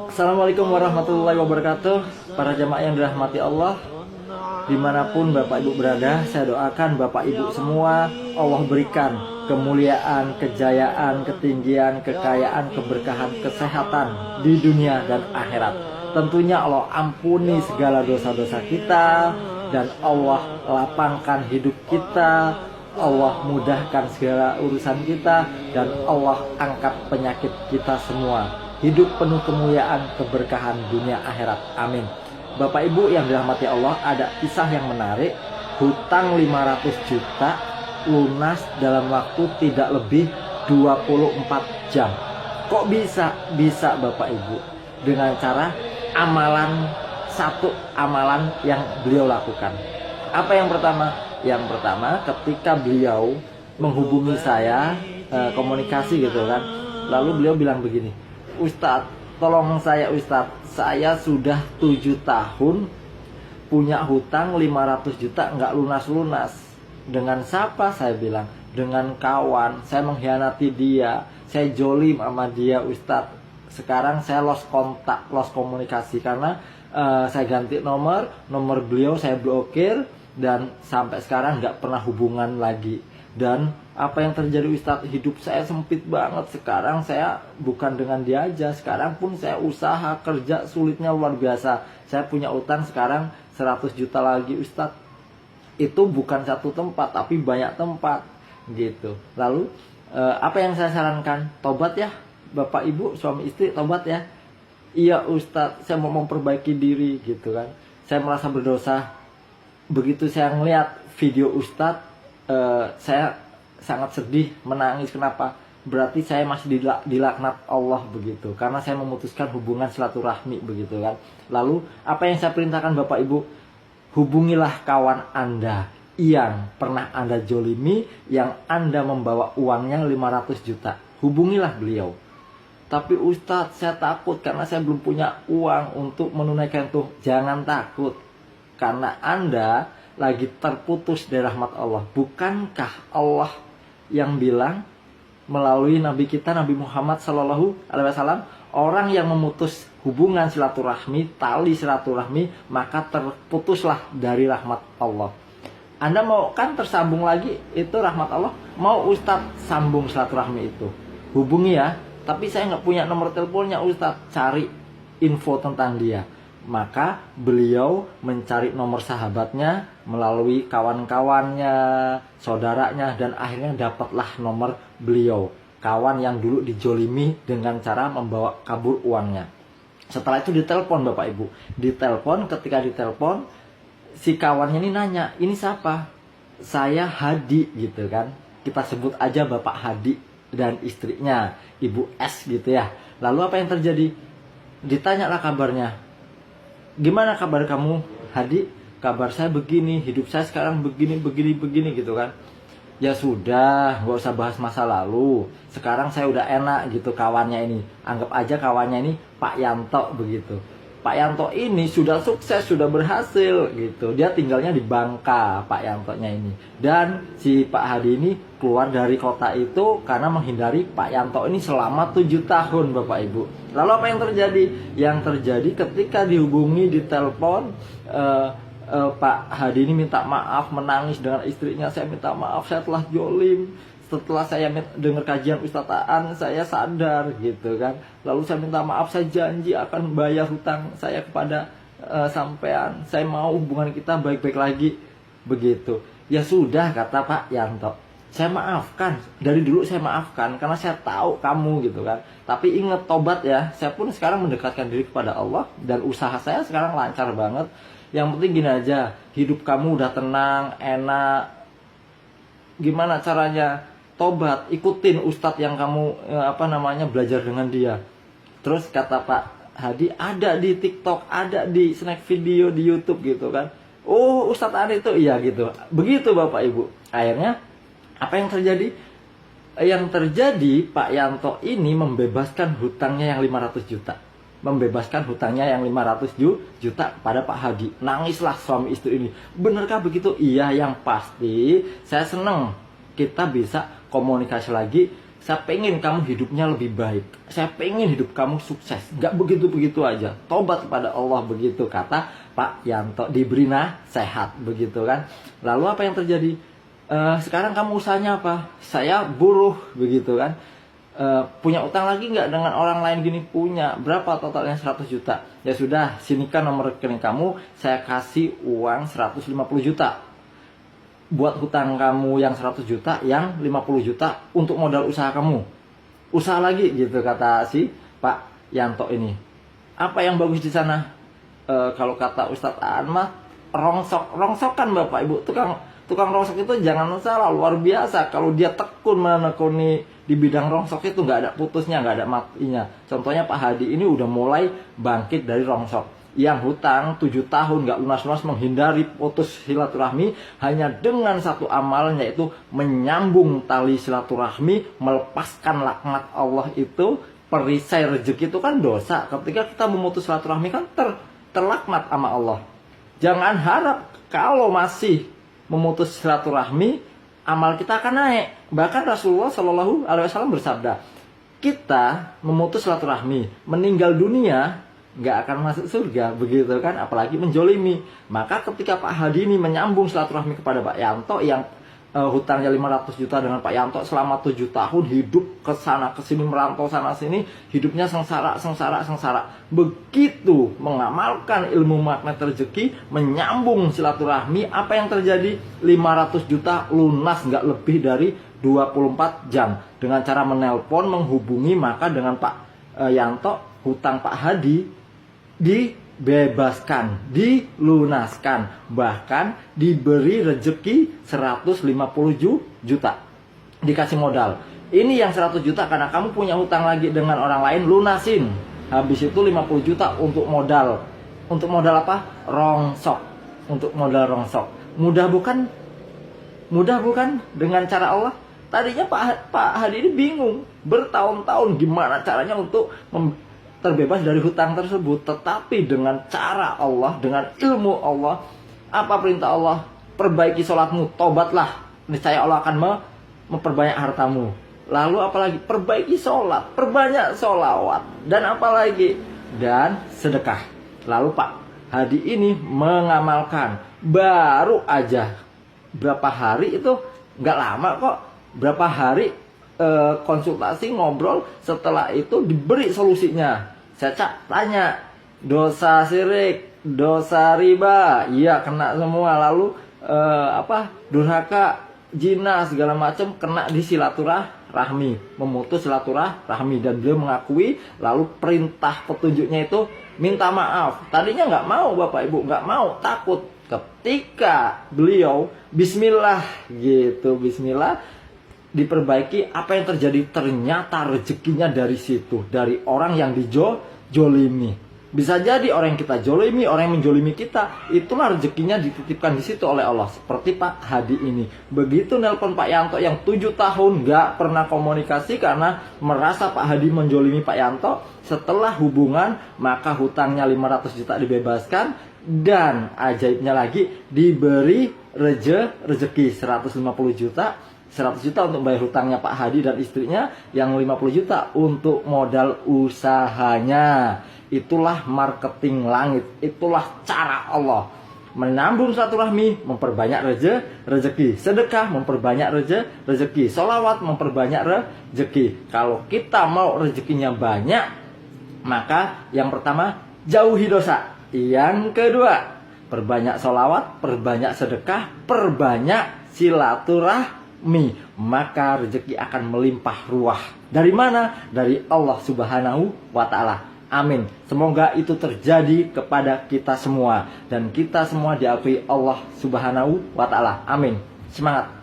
Assalamualaikum warahmatullahi wabarakatuh. Para jamaah yang dirahmati Allah, dimanapun Bapak Ibu berada, saya doakan Bapak Ibu semua Allah berikan kemuliaan, kejayaan, ketinggian, kekayaan, keberkahan, kesehatan di dunia dan akhirat. Tentunya Allah ampuni segala dosa-dosa kita, dan Allah lapangkan hidup kita, Allah mudahkan segala urusan kita, dan Allah angkat penyakit kita semua. Hidup penuh kemuliaan, keberkahan dunia akhirat. Amin. Bapak Ibu yang dirahmati Allah, ada kisah yang menarik. Hutang 500 juta lunas dalam waktu tidak lebih 24 jam. Kok bisa? Bisa Bapak Ibu, dengan cara satu amalan yang beliau lakukan. Apa yang pertama? Yang pertama, ketika beliau menghubungi saya, komunikasi gitu kan, lalu beliau bilang begini, Ustadz, tolong saya Ustadz, saya sudah 7 tahun punya hutang 500 juta nggak lunas-lunas. Dengan siapa? Saya bilang, dengan kawan. Saya mengkhianati dia, saya jolim sama dia Ustadz. Sekarang saya lost kontak, lost komunikasi, karena saya ganti nomor beliau saya blokir, dan sampai sekarang nggak pernah hubungan lagi. Dan apa yang terjadi Ustadz, hidup saya sempit banget. Sekarang saya bukan dengan dia aja, sekarang pun saya usaha kerja sulitnya luar biasa. Saya punya utang sekarang 100 juta lagi Ustadz. Itu bukan satu tempat tapi banyak tempat gitu. Lalu apa yang saya sarankan? Tobat ya Bapak Ibu, suami istri, tobat ya. Iya Ustadz, saya mau memperbaiki diri gitu kan. Saya merasa berdosa. Begitu saya ngeliat video Ustadz, saya sangat sedih, menangis. Kenapa? Berarti saya masih dilaknat Allah begitu, karena saya memutuskan hubungan silaturahmi begitu kan. Lalu apa yang saya perintahkan Bapak Ibu? Hubungilah kawan Anda yang pernah Anda jolimi, yang Anda membawa uangnya 500 juta. Hubungilah beliau. Tapi Ustadz, saya takut karena saya belum punya uang untuk menunaikan itu. Jangan takut, karena Anda lagi terputus dari rahmat Allah. Bukankah Allah yang bilang melalui Nabi kita Nabi Muhammad SAW, orang yang memutus hubungan silaturahmi, tali silaturahmi, maka terputuslah dari rahmat Allah. Anda mau kan tersambung lagi itu rahmat Allah? Mau Ustadz sambung silaturahmi itu? Hubungi ya. Tapi saya nggak punya nomor teleponnya Ustadz. Cari info tentang dia. Maka beliau mencari nomor sahabatnya melalui kawan-kawannya, saudaranya, dan akhirnya dapatlah nomor beliau, kawan yang dulu dijolimi dengan cara membawa kabur uangnya. Setelah itu ditelepon Bapak Ibu. Ditelepon, ketika ditelepon si kawannya ini nanya, ini siapa? Saya Hadi gitu kan. Kita sebut aja Bapak Hadi dan istrinya Ibu S gitu ya. Lalu apa yang terjadi? Ditanyalah kabarnya. Gimana kabar kamu Hadi? Kabar saya begini, hidup saya sekarang begini gitu kan. Ya sudah, gak usah bahas masa lalu. Sekarang saya udah enak gitu kawannya ini. Anggap aja kawannya ini Pak Yanto begitu. Pak Yanto ini sudah sukses, sudah berhasil gitu. Dia tinggalnya di Bangka, Pak Yantonya ini. Dan si Pak Hadi ini keluar dari kota itu karena menghindari Pak Yanto ini selama 7 tahun Bapak Ibu. Lalu apa yang terjadi? Yang terjadi ketika dihubungi, ditelepon, Pak Hadi ini minta maaf, menangis dengan istrinya. Saya minta maaf, saya telah jolim. Setelah saya dengar kajian Ustadz Aan, saya sadar gitu kan. Lalu saya minta maaf, saya janji akan bayar hutang saya kepada sampean. Saya mau hubungan kita baik-baik lagi begitu. Ya sudah, kata Pak Yanto, saya maafkan. Dari dulu saya maafkan karena saya tahu kamu gitu kan. Tapi ingat, tobat ya. Saya pun sekarang mendekatkan diri kepada Allah, dan usaha saya sekarang lancar banget. Yang penting gini aja, hidup kamu udah tenang, enak. Gimana caranya? Tobat, ikutin Ustadz yang kamu belajar dengan dia. Terus kata Pak Hadi, ada di TikTok, ada di snack video di YouTube gitu kan. Oh, Ustadz ada itu, iya gitu. Begitu Bapak Ibu. Akhirnya apa yang terjadi? Yang terjadi, Pak Yanto ini membebaskan hutangnya yang 500 juta. Membebaskan hutangnya yang 500 juta kepada Pak Hadi. Nangislah suami istri ini. Benarkah begitu? Iya, yang pasti saya senang kita bisa komunikasi lagi. Saya pengen kamu hidupnya lebih baik. Saya pengen hidup kamu sukses. Nggak begitu-begitu aja. Tobat kepada Allah, begitu kata Pak Yanto. Diberi nasihat, begitu kan. Lalu apa yang terjadi? Sekarang kamu usahanya apa? Saya buruh, begitu kan. Punya utang lagi nggak dengan orang lain gini? Punya. Berapa totalnya? 100 juta. Ya sudah, sinikan nomor rekening kamu. Saya kasih uang 150 juta. Buat hutang kamu yang 100 juta, yang 50 juta untuk modal usaha kamu. Usaha lagi, gitu kata si Pak Yanto ini. Apa yang bagus di sana? Kalau kata Ustadz Ahmad, rongsokan Bapak Ibu. Tukang rongsok itu jangan salah, luar biasa. Kalau dia tekun menekuni di bidang rongsok itu nggak ada putusnya, nggak ada matinya. Contohnya Pak Hadi ini udah mulai bangkit dari rongsok. Yang hutang 7 tahun nggak lunas-lunas, menghindari putus silaturahmi hanya dengan satu amal, yaitu menyambung tali silaturahmi, melepaskan laknat Allah itu. Perisai rezeki itu kan dosa. Ketika kita memutus silaturahmi kan terlaknat sama Allah. Jangan harap kalau masih memutus silaturahmi amal kita akan naik. Bahkan Rasulullah Shallallahu Alaihi Wasallam bersabda, kita memutus silaturahmi, meninggal dunia nggak akan masuk surga, begitu kan, apalagi menjolimi. Maka ketika Pak Hadi ini menyambung silaturahmi kepada Pak Yanto yang hutangnya 500 juta dengan Pak Yanto selama 7 tahun, hidup ke sana ke sini, merantau sana sini, hidupnya sengsara. Begitu mengamalkan ilmu magnet rezeki, menyambung silaturahmi, apa yang terjadi? 500 juta lunas, nggak lebih dari 24 jam dengan cara menelpon, menghubungi. Maka dengan Pak Yanto, hutang Pak Hadi dibebaskan, dilunaskan, bahkan diberi rezeki 150 juta, dikasih modal. Ini yang 100 juta karena kamu punya hutang lagi dengan orang lain, lunasin. Habis itu 50 juta untuk modal. Untuk modal apa? Rongsok. Untuk modal rongsok. Mudah bukan? Mudah bukan dengan cara Allah? Tadinya Pak Hadi ini bingung bertahun-tahun gimana caranya untuk terbebas dari hutang tersebut. Tetapi dengan cara Allah, dengan ilmu Allah, apa perintah Allah? Perbaiki sholatmu, tobatlah, niscaya Allah akan memperbanyak hartamu. Lalu apalagi? Perbaiki sholat, perbanyak sholawat, dan apalagi? Dan sedekah. Lalu Pak Hadi ini mengamalkan. Baru aja berapa hari itu, nggak lama kok, berapa hari konsultasi, ngobrol, setelah itu diberi solusinya. Saya tanya, dosa syirik, dosa riba, iya kena semua. Lalu durhaka, zina, segala macam kena di silaturahmi, memutus silaturahmi. Dan beliau mengakui, lalu perintah petunjuknya itu minta maaf. Tadinya nggak mau Bapak Ibu, nggak mau, takut. Ketika beliau Bismillah gitu, Bismillah, diperbaiki. Apa yang terjadi? Ternyata rezekinya dari situ, dari orang yang dijolimi. Bisa jadi orang yang kita jolimi, orang yang menjolimi kita, itulah rezekinya dititipkan di situ oleh Allah. Seperti Pak Hadi ini. Begitu nelpon Pak Yanto yang 7 tahun nggak pernah komunikasi karena merasa Pak Hadi menjolimi Pak Yanto. Setelah hubungan, maka hutangnya 500 juta dibebaskan. Dan ajaibnya lagi, diberi rezeki 150 juta. 100 juta untuk bayar hutangnya Pak Hadi dan istrinya, yang 50 juta untuk modal usahanya. Itulah marketing langit, itulah cara Allah. Menambung silaturahmi, memperbanyak rezeki. Sedekah, memperbanyak rezeki. Sholawat, memperbanyak rezeki. Kalau kita mau rezekinya banyak, maka yang pertama, jauhi dosa. Yang kedua, perbanyak sholawat, perbanyak sedekah, perbanyak silaturahmi, maka rezeki akan melimpah ruah. Dari mana? Dari Allah Subhanahu wa Ta'ala. Amin. Semoga itu terjadi kepada kita semua, dan kita semua diakui Allah Subhanahu wa Ta'ala. Amin. Semangat.